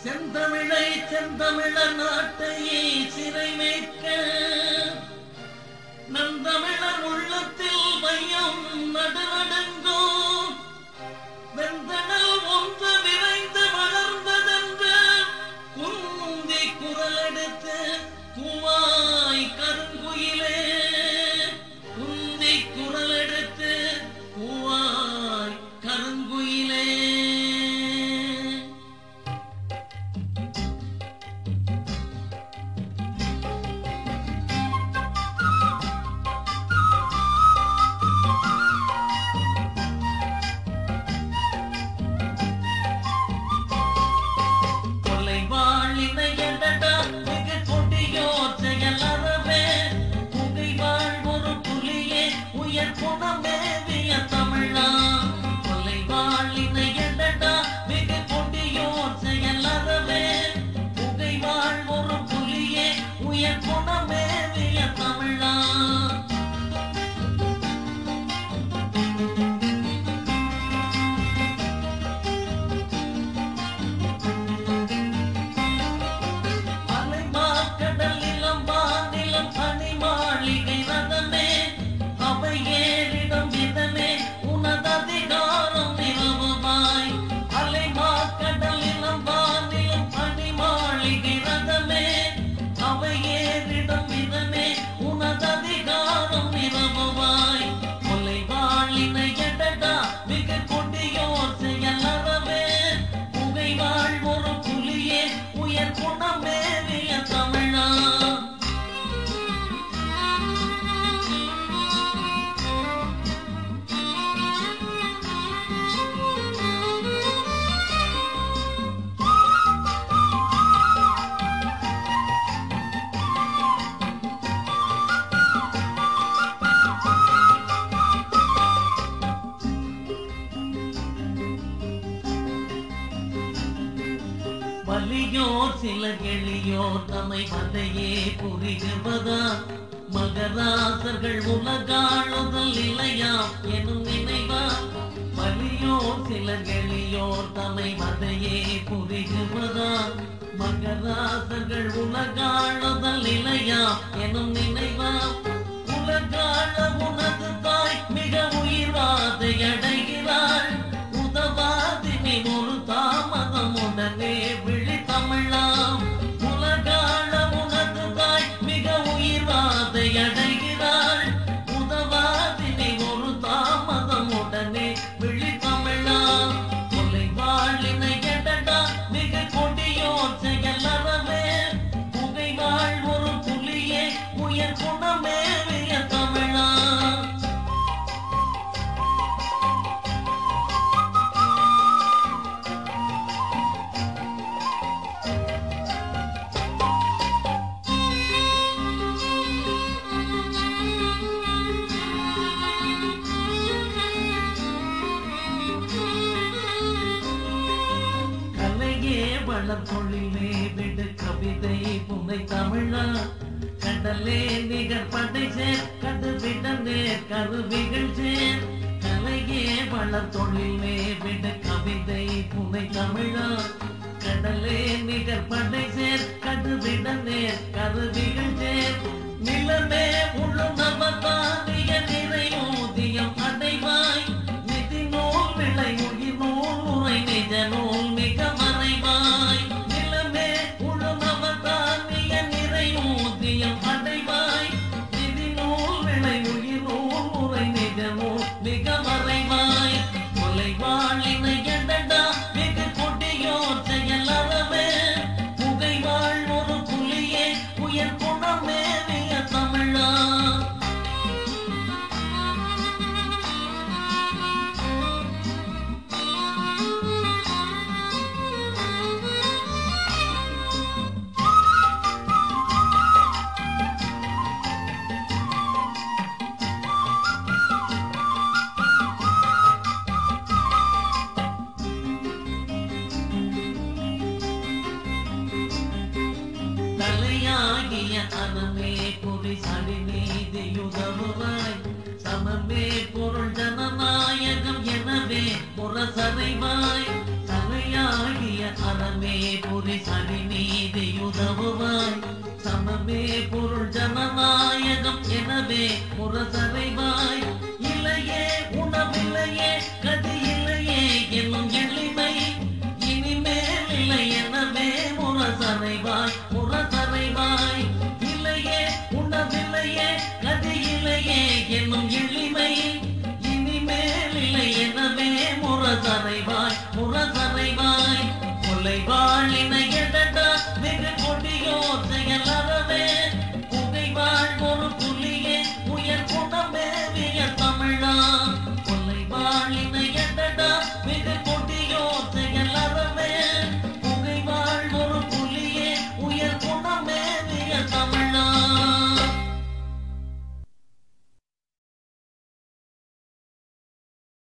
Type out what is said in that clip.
செந்தமிழை செந்தமிழ நாட்டையே சிறை மேற்க நந்தமிழர் உள்ளத்தில் மையம் நடுநடுங்கோ வெந்தனல் ஒன்று விரைந்து வளர்ந்ததென்று குந்தி குரலெடுத்து கூவாய் கருங்குயிலே குந்தி குரலெடுத்து கூவாய் கருங்குயிலே. வலியோர் சிலர் எளியோர் தம்மை மதையே புரிகிறதா மகராசர்கள் உலகாளுதல் இல்லையா எனும் நினைவா. வலியோர் சிலர் எளியோர் தம்மை மதையே புரிகிறதா மகராசர்கள் உலகாளுதல் இல்லையா எனும் நினைவா. உலகாள உனது தாய் மிக உயிர்வாதை அடைகிறாள் உதவாதினி ஒரு தாமதம் உடனே விழி தமிழாம். உலகாள உனது தாய் மிக உயிர்வாதை அடைகிறாள் உதவாதினி ஒரு தாமதம் உடனே விழி தமிழாம். கொலை வாழினை எடடா மிக கொடியோர் செயல் அறவே புகை வாழ் ஒரு புலியே உயர் குணமே தமிழா. வளர் தொழிலே விடு கவிதை புனை தமிழா கடலே நிகர் படை சேர் கடுவிட நேர் கருவிகள் சேர் கலையே வளர் தொழிலே விடு கவிதை புனை தமிழா கடலே நிகர் படை சேர் கடுவிட நேர் கருவிகள் சேர் நிலமே உழுநவதானிய நிறை ஊதியம் அடைவாய் நிதி நூல் விளை உயிர் நூல் உரை நிஜ நூல் மிக மறைவாய். நிலமே உழுநவதானிய நிறை ஊதியம் அடைவாய் நிதி நூல் விளை உயிர் நூல் உரை நிஜ நூல் மிக மறைவாய். கொலை வாழினை எடடா மிக கொடியோர் செயல் அறவே புகை வாழ் ஒரு புலியே உயர் குணமே தமிழா. தலையாகிய அறமே குறி சடி நீதியுதவுவாய் சமமே பொருள் ஜனநாயகம் எனவே முரசறைவாய் தலையாகிய அறமே புரி சரி நீதி உதவுவாய் சமமே பொருள் ஜனநாயகம் எனவே முரசறைவாய் இல்லையே உணவில்லையே கதி இல்லையே என்னும் எளிமை இனிமேல் இல்லை எனவே முரசறைவாய் முரசறைவாய் இல்லையே உணவில்லையே கதி இல்லையே என்னும் எளிமை இனிமேல் இல்லை எனவே முரசறைவாய் முரசறைவாய் கொலைவாளினை எடடா வெகு கொடியோர் செயலறவே புகைவாழ் ஒரு புலியே உயர் குணமே விய தமிழா கொலைவாளினை எடடா வெகு